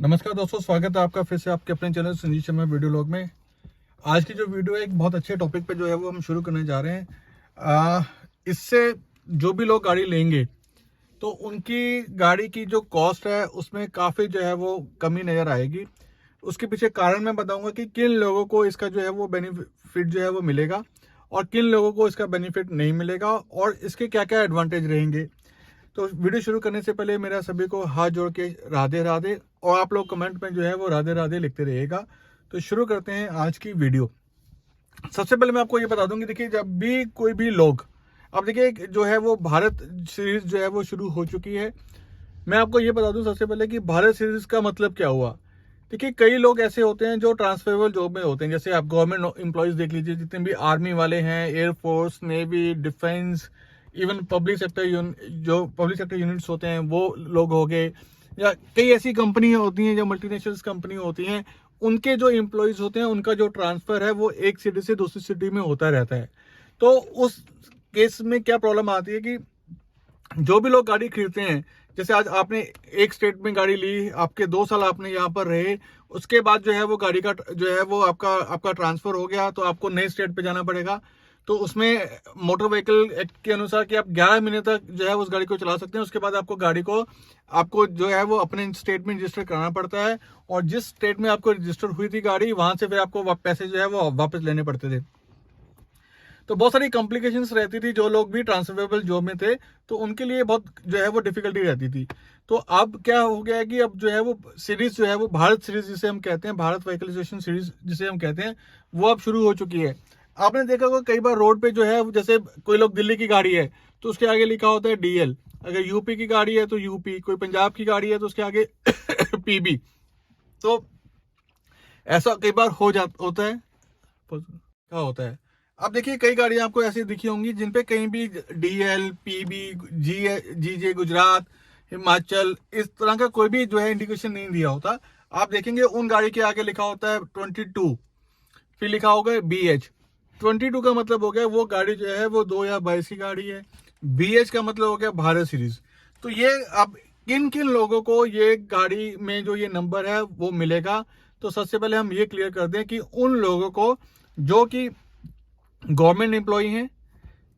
नमस्कार दोस्तों, स्वागत है आपका फिर से आपके अपने channel Sanjeev Sharma video log में। आज की जो वीडियो है एक बहुत अच्छे टॉपिक पे जो है वो हम शुरू करने जा रहे हैं। इससे जो भी लोग गाड़ी लेंगे तो उनकी गाड़ी की जो कॉस्ट है उसमें काफ़ी जो है वो कमी नज़र आएगी। उसके पीछे कारण मैं बताऊंगा कि किन लोगों को इसका जो है वो बेनिफिट जो है वो मिलेगा और किन लोगों को इसका बेनिफिट नहीं मिलेगा और इसके क्या क्या एडवांटेज रहेंगे। तो वीडियो शुरू करने से पहले मेरा सभी को हाथ जोड़ के राधे राधे, और आप लोग कमेंट में जो है वो राधे राधे लिखते रहिएगा। तो शुरू करते हैं आज की वीडियो। सबसे पहले मैं आपको ये बता दूं कि देखिए, जब भी कोई भी लोग, अब देखिए जो है वो भारत सीरीज जो है वो शुरू हो चुकी है। मैं आपको ये बता दूं सबसे पहले कि भारत सीरीज का मतलब क्या हुआ। देखिए, कई लोग ऐसे होते हैं जो ट्रांसफरेबल जॉब में होते हैं। जैसे आप गवर्नमेंट एम्प्लॉयज देख लीजिए, जितने भी आर्मी वाले हैं, air force, navy, defence, even public sector जो पब्लिक सेक्टर यूनिट्स होते हैं वो लोग हो गए, या कई ऐसी कंपनी होती हैं जो मल्टीनेशनल कंपनी होती हैं, उनके जो एम्प्लॉयज होते हैं उनका जो ट्रांसफर है वो एक सिटी से दूसरी सिटी में होता रहता है। तो उस केस में क्या प्रॉब्लम आती है कि जो भी लोग गाड़ी खरीदते हैं, जैसे आज आपने एक स्टेट में गाड़ी ली, आपके 2 साल आपने यहाँ पर रहे, उसके बाद जो है वो गाड़ी का जो है वो आपका ट्रांसफर हो गया तो आपको नए स्टेट पे जाना पड़ेगा। तो उसमें मोटर व्हीकल एक्ट के अनुसार कि आप 11 महीने तक जो है उस गाड़ी को चला सकते हैं। उसके बाद आपको जो है वो अपने स्टेट में रजिस्टर कराना पड़ता है, और जिस स्टेट में आपको रजिस्टर हुई थी गाड़ी, वहां से फिर आपको पैसे जो है वो वापस लेने पड़ते थे। तो बहुत सारी कॉम्प्लिकेशंस रहती थी। जो लोग भी ट्रांसफरेबल जॉब में थे तो उनके लिए बहुत जो है वो डिफिकल्टी रहती थी। तो अब क्या हो गया है कि अब जो है वो सीरीज जो है वो भारत सीरीज जिसे हम कहते हैं, भारत व्हीकलाइजेशन सीरीज जिसे हम कहते हैं, वो अब शुरू हो चुकी है। आपने देखा होगा कई बार रोड पे जो है, जैसे कोई लोग दिल्ली की गाड़ी है तो उसके आगे लिखा होता है डीएल, अगर यूपी की गाड़ी है तो यूपी, कोई पंजाब की गाड़ी है तो उसके आगे पीबी। तो ऐसा कई बार होता है, क्या होता है। अब देखिए, कई गाड़ियां आपको ऐसी दिखी होंगी जिनपे कहीं भी डीएल, पीबी, जीजे गुजरात, हिमाचल, इस तरह का कोई भी जो है इंडिकेशन नहीं दिया होता। आप देखेंगे उन गाड़ी के आगे लिखा होता है 22, फिर लिखा होगा BH। 22 का मतलब हो गया वो गाड़ी जो है वो 2022 की गाड़ी है। BH का मतलब हो गया भारत सीरीज। तो ये अब किन किन लोगों को ये गाड़ी में जो ये नंबर है वो मिलेगा, तो सबसे पहले हम ये क्लियर कर दें कि उन लोगों को जो कि गवर्नमेंट एम्प्लॉई हैं,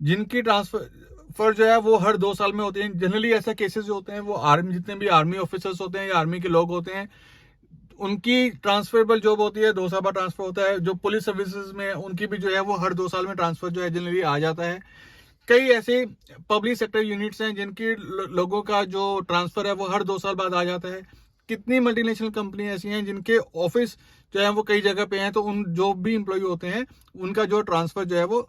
जिनकी ट्रांसफर जो है वो हर 2 साल में होते हैं। जनरली ऐसा केसेस जो होते हैं वो आर्मी, जितने भी आर्मी ऑफिसर्स होते हैं या आर्मी के लोग होते हैं, उनकी ट्रांसफरेबल जॉब होती है, 2 साल बाद ट्रांसफर होता है। जो पुलिस सर्विसेज में उनकी भी जो है वो हर 2 साल में ट्रांसफर जो है जनरली आ जाता है। कई ऐसे पब्लिक सेक्टर यूनिट्स हैं जिनकी लोगों का जो ट्रांसफर है वो हर 2 साल बाद आ जाता है। कितनी मल्टीनेशनल कंपनी ऐसी हैं जिनके ऑफिस जो है वो कई जगह पे हैं, तो उन जो भी एम्प्लॉय होते हैं उनका जो ट्रांसफर जो है वो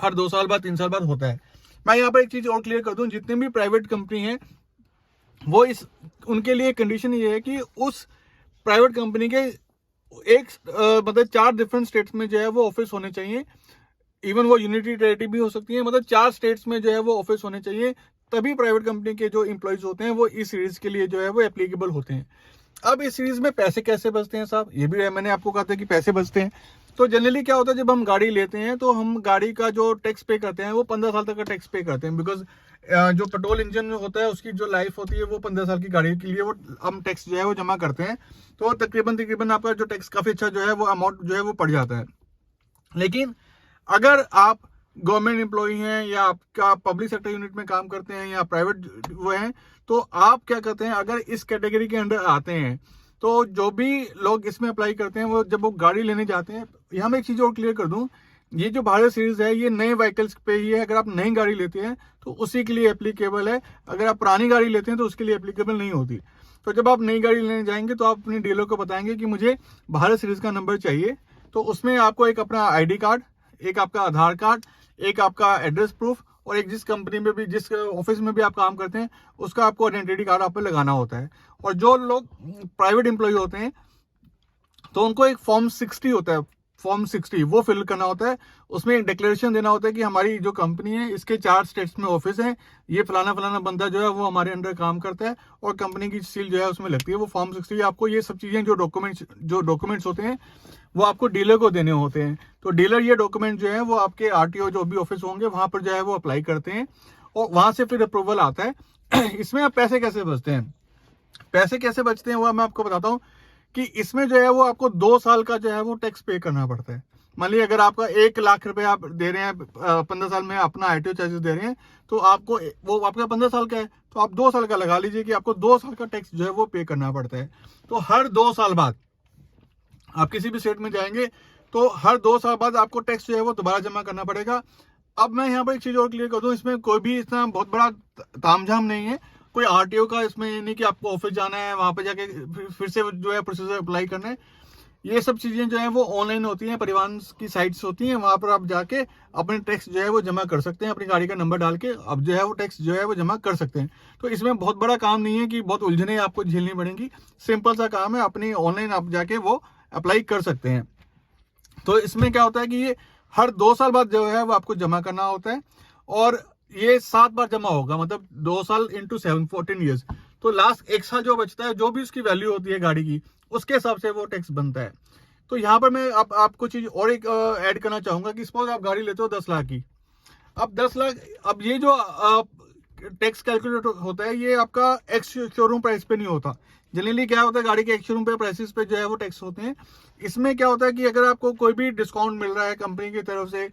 हर 2 साल बाद, 3 साल बाद होता है। मैं यहाँ पर एक चीज और क्लियर कर दूं, जितने भी प्राइवेट कंपनी है वो उनके लिए कंडीशन ये है कि उस प्राइवेट कंपनी के मतलब 4 डिफरेंट स्टेट्स में जो है वो ऑफिस होने चाहिए। इवन वो यूनिटी टेरिटरी भी हो सकती है, मतलब 4 स्टेट्स में जो है वो ऑफिस होने चाहिए, तभी प्राइवेट कंपनी के जो एम्प्लॉयज होते हैं वो इस सीरीज के लिए जो है वो एप्लीकेबल होते हैं। अब इस सीरीज में पैसे कैसे बचते हैं साहब, ये भी मैंने आपको कहा था कि पैसे बचते हैं। तो जनरली क्या होता है, जब हम गाड़ी लेते हैं तो हम गाड़ी का जो टैक्स पे करते हैं वो 15 साल तक का टैक्स पे करते हैं। बिकॉज जो पेट्रोल इंजन होता है उसकी जो लाइफ होती है वो 15 साल की गाड़ी के लिए वो हम टैक्स जो है वो जमा करते हैं। तो तकरीबन आपका जो टैक्स काफी अच्छा जो है वो अमाउंट जो है वो पड़ जाता है। लेकिन अगर आप गवर्नमेंट एम्प्लॉई हैं या आपका पब्लिक सेक्टर यूनिट में काम करते हैं या प्राइवेट वो हैं, तो आप क्या करते हैं, अगर इस कैटेगरी के अंडर आते हैं तो जो भी लोग इसमें अप्लाई करते हैं वो जब वो गाड़ी लेने जाते हैं, यहाँ मैं एक चीज और क्लियर कर दूं, ये जो भारत सीरीज है ये नए व्हीकल्स पे ही है। अगर आप नई गाड़ी लेते हैं तो उसी के लिए एप्लीकेबल है, अगर आप पुरानी गाड़ी लेते हैं तो उसके लिए एप्लीकेबल नहीं होती। तो जब आप नई गाड़ी लेने जाएंगे तो आप अपने डीलर को बताएंगे कि मुझे भारत सीरीज का नंबर चाहिए। तो उसमें आपको एक अपना ID कार्ड, एक आपका आधार कार्ड, एक आपका एड्रेस प्रूफ, और एक जिस कंपनी में भी, जिस ऑफिस में भी आप काम करते हैं उसका आपको आइडेंटिटी कार्ड आप पे लगाना होता है। और जो लोग प्राइवेट एम्प्लॉय होते हैं तो उनको एक फॉर्म 60 होता है, फॉर्म 60 वो फिल करना होता है। उसमें एक डिक्लेरेशन देना होता है कि हमारी जो कंपनी है इसके 4 स्टेट्स में ऑफिस है, ये फलाना फलाना बंदा जो है वो हमारे अंडर काम करता है, और कंपनी की सील जो है उसमें लगती है। वो फॉर्म 60 आपको ये सब चीजें जो डॉक्यूमेंट्स होते हैं वो आपको डीलर को देने होते हैं। तो डीलर ये डॉक्यूमेंट जो है वो आपके RTO जो भी ऑफिस होंगे वहां पर जो है वो अप्लाई करते हैं, और वहां से फिर अप्रूवल आता है। इसमें अब पैसे कैसे बचते हैं, पैसे कैसे बचते हैं वो मैं आपको बताता हूँ कि इसमें जो है वो आपको 2 साल का जो है वो टैक्स पे करना पड़ता है। मान लीजिए अगर आपका 1 लाख रुपए आप दे रहे हैं 15 साल में अपना आरटीओ चार्जेस दे रहे हैं, तो आपको वो आपका 15 साल का है, तो आप 2 साल का लगा लीजिए कि आपको 2 साल का टैक्स जो है वो पे करना पड़ता है। तो हर 2 साल बाद आप किसी भी स्टेट में जाएंगे तो हर 2 साल बाद आपको टैक्स जो है वो दोबारा जमा करना पड़ेगा। अब मैं यहाँ पर एक चीज और क्लियर कर दूं, इसमें कोई भी इतना बहुत बड़ा तामझाम नहीं है, कोई आरटीओ का इसमें ये नहीं कि आपको ऑफिस जाना है, वहां पे जाके फिर से जो है प्रोसीजर अप्लाई करना है। ये सब चीजें जो है वो ऑनलाइन होती हैं, परिवहन की साइट्स होती हैं, वहां पर आप जाके अपने टैक्स जो है वो जमा कर सकते हैं, अपनी गाड़ी का नंबर डाल के अब जो है वो टैक्स जो है वो जमा कर सकते हैं। तो इसमें बहुत बड़ा काम नहीं है कि बहुत उलझने आपको झेलनी पड़ेंगी, सिंपल सा काम है, अपनी ऑनलाइन आप जाके वो अप्लाई कर सकते हैं। तो इसमें क्या होता है कि ये हर 2 साल बाद जो है वो आपको जमा करना होता है, और ये 7 बार जमा होगा, मतलब 2 साल इंटू 7 14 ईयर्स। तो लास्ट 1 साल जो बचता है, जो भी उसकी वैल्यू होती है गाड़ी की, उसके हिसाब से वो टैक्स बनता है। तो यहाँ पर मैं आपको चीज और एक ऐड करना चाहूंगा कि सपोज आप गाड़ी लेते हो 10 लाख की। अब 10 लाख, अब ये जो टैक्स कैलकुलेट होता है ये आपका एक्स शोरूम प्राइस पे नहीं होता। जनरली क्या होता है, गाड़ी के एक्स शोरूम पे प्राइसेस पे जो है वो टैक्स होते हैं। इसमें क्या होता है कि अगर आपको कोई भी डिस्काउंट मिल रहा है कंपनी की तरफ से,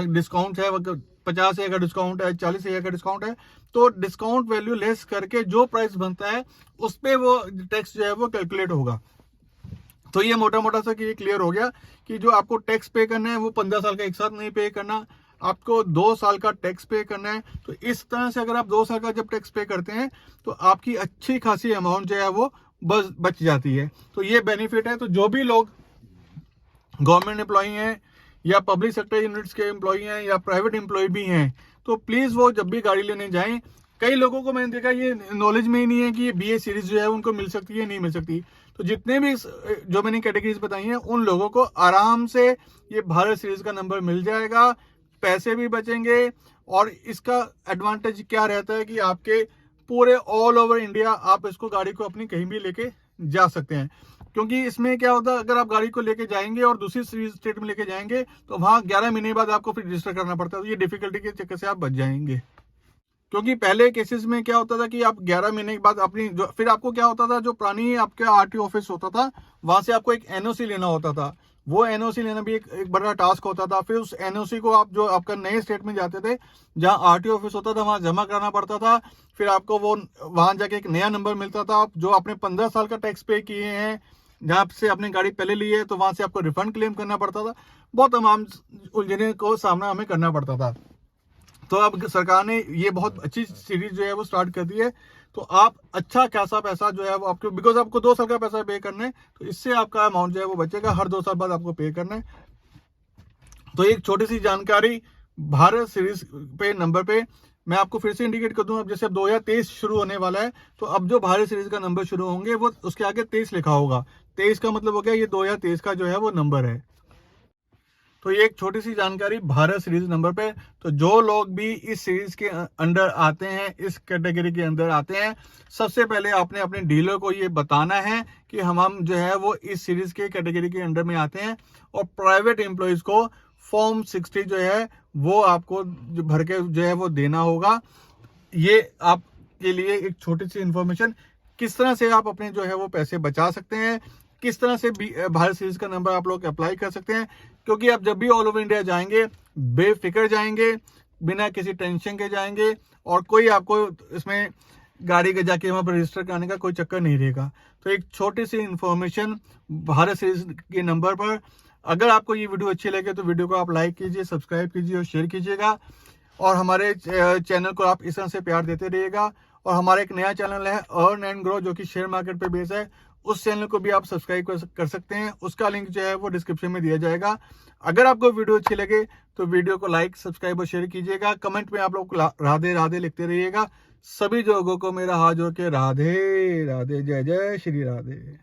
डिस्काउंट है 50,000 का डिस्काउंट है, 40,000 का डिस्काउंट है, तो डिस्काउंट वैल्यू लेस करके जो प्राइस बनता है उस पर वो टैक्स जो है वो कैलकुलेट होगा। तो ये मोटा मोटा सा ये क्लियर हो गया कि जो आपको टैक्स पे करना है वो 15 साल का एक साथ नहीं पे करना, आपको 2 साल का टैक्स पे करना है। तो इस तरह से अगर आप 2 साल का जब टैक्स पे करते हैं तो आपकी अच्छी खासी अमाउंट जो है वो बच जाती है। तो ये बेनिफिट है। तो जो भी लोग गवर्नमेंट एम्प्लॉई हैं या पब्लिक सेक्टर यूनिट्स के एम्प्लॉई हैं या प्राइवेट एम्प्लॉय भी हैं, तो प्लीज वो जब भी गाड़ी लेने जाएं, कई लोगों को मैंने देखा ये नॉलेज में ही नहीं है कि ये BA सीरीज जो है उनको मिल सकती है नहीं मिल सकती। तो जितने भी जो मैंने कैटेगरीज बताई हैं उन लोगों को आराम से ये भारत सीरीज का नंबर मिल जाएगा, पैसे भी बचेंगे। और इसका एडवांटेज क्या रहता है कि आपके पूरे ऑल ओवर इंडिया आप इसको गाड़ी को अपनी कहीं भी लेके जा सकते हैं। क्योंकि इसमें क्या होता है, अगर आप गाड़ी को लेके जाएंगे और दूसरी स्टेट में लेके जाएंगे तो वहां 11 महीने बाद आपको फिर रजिस्टर करना पड़ता है। तो ये डिफिकल्टी के चक्कर से आप बच जाएंगे। क्योंकि पहले केसेस में क्या होता था कि आप 11 महीने के बाद अपनी जो फिर आपको क्या होता था, जो पुरानी आपके आरटीओ ऑफिस होता था वहां से आपको एक एनओसी लेना होता था। वो एनओसी लेना भी एक बड़ा टास्क होता था। फिर उस एनओसी को आप जो आपका नए स्टेट में जाते थे जहां आरटीओ ऑफिस होता था वहां जमा कराना पड़ता था। फिर आपको वो वहां जाके एक नया नंबर मिलता था। जो आपने 15 साल का टैक्स पे किए हैं, जहां से आपने गाड़ी पहले ली है, तो वहां से आपको रिफंड क्लेम करना पड़ता था। बहुत तमाम उलझने को सामना हमें करना पड़ता था। तो अब सरकार ने ये बहुत अच्छी सीरीज जो है वो स्टार्ट कर दी है। तो आप अच्छा खासा पैसा जो है वो आपको, बिकॉज आपको 2 साल का पैसा पे करना है, तो इससे आपका अमाउंट जो है वो बचेगा, हर 2 साल बाद आपको पे करना है। तो एक छोटी सी जानकारी भारत सीरीज पे नंबर पे मैं आपको फिर से इंडिकेट कर दूं। अब जैसे अब 2023 शुरू होने वाला है, तो अब जो भारत सीरीज का नंबर शुरू होंगे वो उसके आगे 23 लिखा होगा। 23 का मतलब हो गया ये 2023 का जो है वो नंबर है। तो ये एक छोटी सी जानकारी भारत सीरीज नंबर पे। तो जो लोग भी इस सीरीज के अंडर आते हैं, इस कैटेगरी के अंदर आते हैं, सबसे पहले आपने अपने डीलर को ये बताना है कि हम जो है वो इस सीरीज के कैटेगरी के अंडर में आते हैं। और प्राइवेट एम्प्लॉयज को फॉर्म 60 जो है वो आपको भर के जो है वो देना होगा। ये आपके लिए एक छोटी सी इंफॉर्मेशन, किस तरह से आप अपने जो है वो पैसे बचा सकते हैं, किस तरह से भारत सीरीज का नंबर आप लोग अप्लाई कर सकते हैं। क्योंकि आप जब भी ऑल ओवर इंडिया जाएंगे बेफिक्र जाएंगे, बिना किसी टेंशन के जाएंगे, और कोई आपको इसमें गाड़ी के जाके वहां पर रजिस्टर कराने का कोई चक्कर नहीं रहेगा। तो एक छोटी सी इंफॉर्मेशन भारत सीरीज के नंबर पर। अगर आपको ये वीडियो अच्छी लगे तो वीडियो को आप लाइक कीजिए, सब्सक्राइब कीजिए और शेयर कीजिएगा। और हमारे चैनल को आप इस तरह से प्यार देते रहिएगा। और हमारा एक नया चैनल है अर्न एंड ग्रो, जो कि शेयर मार्केट पे बेस है। उस चैनल को भी आप सब्सक्राइब कर सकते हैं। उसका लिंक जो है वो डिस्क्रिप्शन में दिया जाएगा। अगर आपको वीडियो अच्छी लगे तो वीडियो को लाइक, सब्सक्राइब और शेयर कीजिएगा। कमेंट में आप लोग राधे राधे लिखते रहिएगा। सभी लोगों को मेरा हाथ जोड़ के राधे राधे, जय जय श्री राधे।